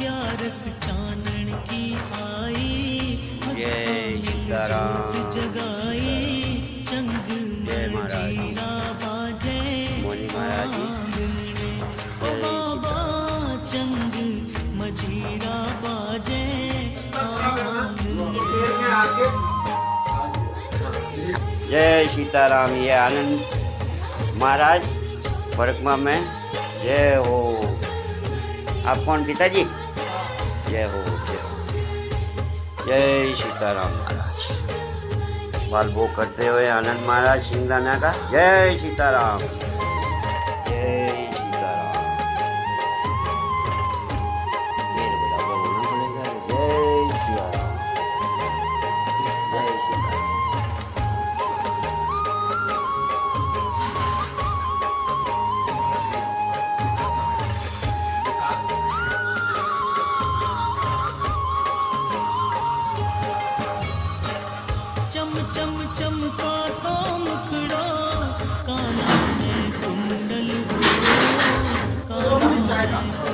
ग्यारस चानन की आई, जय सीताराम जगाई चंग जय महाराज जीरा बाजे मोनी महाराज जी जय सीताराम चंग मजीरा बाजे जय सीताराम। ये आनंद महाराज परिक्रमा में जय हो। आप कौन पिताजी? जय हो जय हो। जय सीताराम महाराज। बाल भोग करते हुए आनंद महाराज सिंगदाना का जय सीताराम जय सीताराम। मेरे बराबर होना पड़ेगा। जय सीताराम जय सीताराम। चम चम चमका तो मुखड़ा, काना में कुंडल हो, काना में